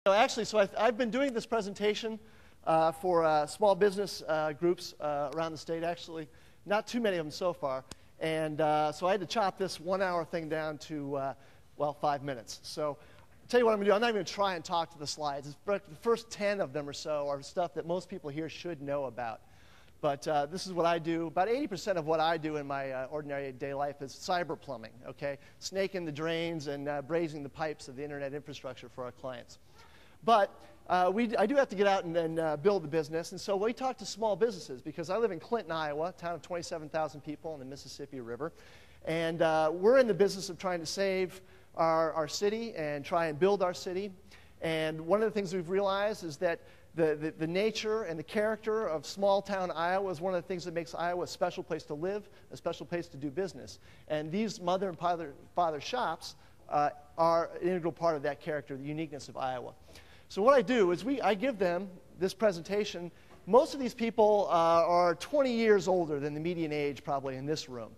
I've been doing this presentation for small business groups around the state, actually. Not too many of them so far. And so I had to chop this 1 hour thing down to, well, 5 minutes. So I'll tell you what I'm going to do. I'm not even going to try and talk to the slides. The first 10 of them or so are stuff that most people here should know about. But this is what I do. About 80% of what I do in my ordinary day life is cyber plumbing, okay? Snaking the drains and brazing the pipes of the internet infrastructure for our clients. But I do have to get out and build the business, and so we talk to small businesses because I live in Clinton, Iowa, a town of 27,000 people on the Mississippi River, and we're in the business of trying to save our city and try and build our city. And one of the things we've realized is that the nature and the character of small town Iowa is one of the things that makes Iowa a special place to live, a special place to do business. And these mother and father shops are an integral part of that character, the uniqueness of Iowa. So what I do is I give them this presentation. Most of these people are 20 years older than the median age probably in this room.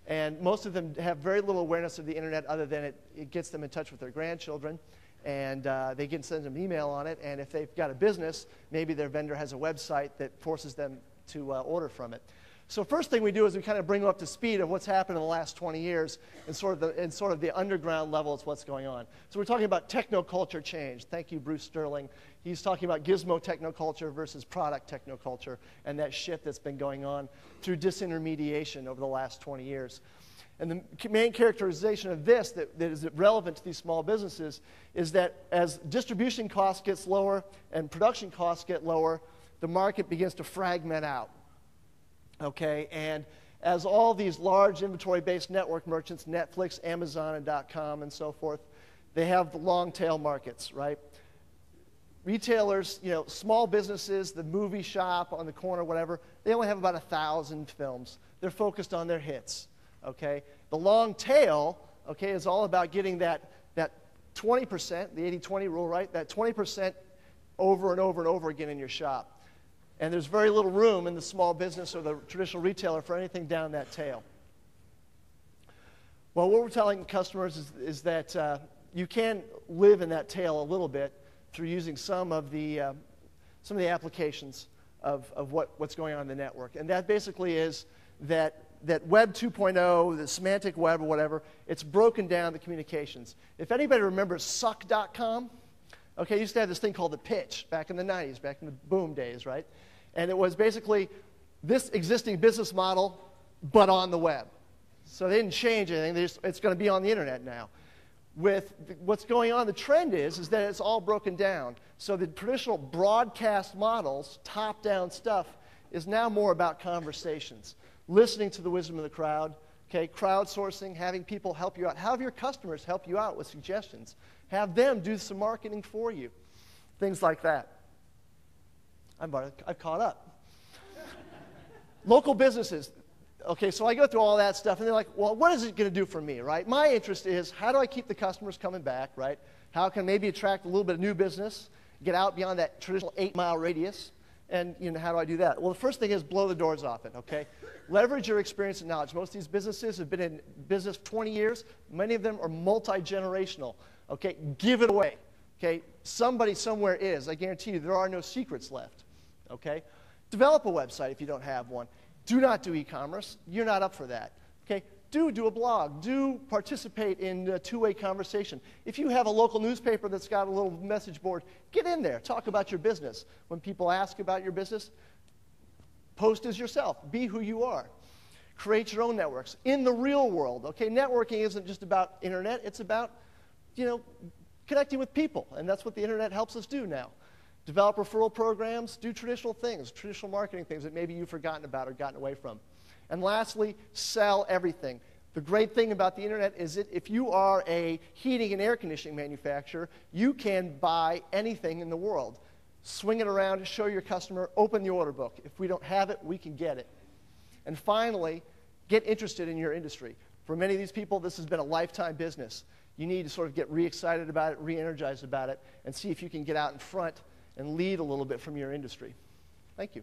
And most of them have very little awareness of the internet other than it gets them in touch with their grandchildren. And they can send them an email on it. And if they've got a business, maybe their vendor has a website that forces them to order from it. So first thing we do is we kind of bring them up to speed of what's happened in the last 20 years and sort of the underground level is what's going on. So we're talking about technoculture change. Thank you, Bruce Sterling. He's talking about gizmo technoculture versus product technoculture and that shift that's been going on through disintermediation over the last 20 years. And the main characterization of this that is relevant to these small businesses is that as distribution costs get lower and production costs get lower, the market begins to fragment out. Okay, and as all these large inventory-based network merchants, Netflix, Amazon, and .com and so forth, they have the long tail markets, right? Retailers, you know, small businesses, the movie shop on the corner, whatever, they only have about 1,000 films. They're focused on their hits, okay? The long tail, okay, is all about getting that 20%, the 80-20 rule, right? That 20% over and over and over again in your shop. And there's very little room in the small business or the traditional retailer for anything down that tail. Well, what we're telling customers is that you can live in that tail a little bit through using some of the applications of what's going on in the network. And that basically is that Web 2.0, the semantic web or whatever, it's broken down the communications. If anybody remembers suck.com, okay, you used to have this thing called the pitch back in the 90s, back in the boom days, right? And it was basically this existing business model, but on the web. So they didn't change anything. It's going to be on the internet now. With what's going on, the trend is that it's all broken down. So the traditional broadcast models, top-down stuff, is now more about conversations, listening to the wisdom of the crowd, okay, crowdsourcing, having people help you out. Have your customers help you out with suggestions. Have them do some marketing for you. Things like that. I've caught up. Local businesses. Okay, so I go through all that stuff, and they're like, well, what is it going to do for me, right? My interest is, how do I keep the customers coming back, right? How can I maybe attract a little bit of new business, get out beyond that traditional 8-mile radius, and you know, how do I do that? Well, the first thing is blow the doors off it, okay? Leverage your experience and knowledge. Most of these businesses have been in business 20 years. Many of them are multi-generational, okay? Give it away, okay? Somebody somewhere is. I guarantee you there are no secrets left, okay? Develop a website if you don't have one. Do not do e-commerce. You're not up for that, okay? Do a blog. Do participate in a two-way conversation. If you have a local newspaper that's got a little message board, get in there. Talk about your business. When people ask about your business, post as yourself. Be who you are. Create your own networks. In the real world, okay? Networking isn't just about internet. It's about, you know, connecting with people. And that's what the internet helps us do now. Develop referral programs. Do traditional things, traditional marketing things that maybe you've forgotten about or gotten away from. And lastly, sell everything. The great thing about the internet is that if you are a heating and air conditioning manufacturer, you can buy anything in the world. Swing it around, show your customer, open the order book. If we don't have it, we can get it. And finally, get interested in your industry. For many of these people, this has been a lifetime business. You need to sort of get re-excited about it, re-energized about it, and see if you can get out in front and lead a little bit from your industry. Thank you.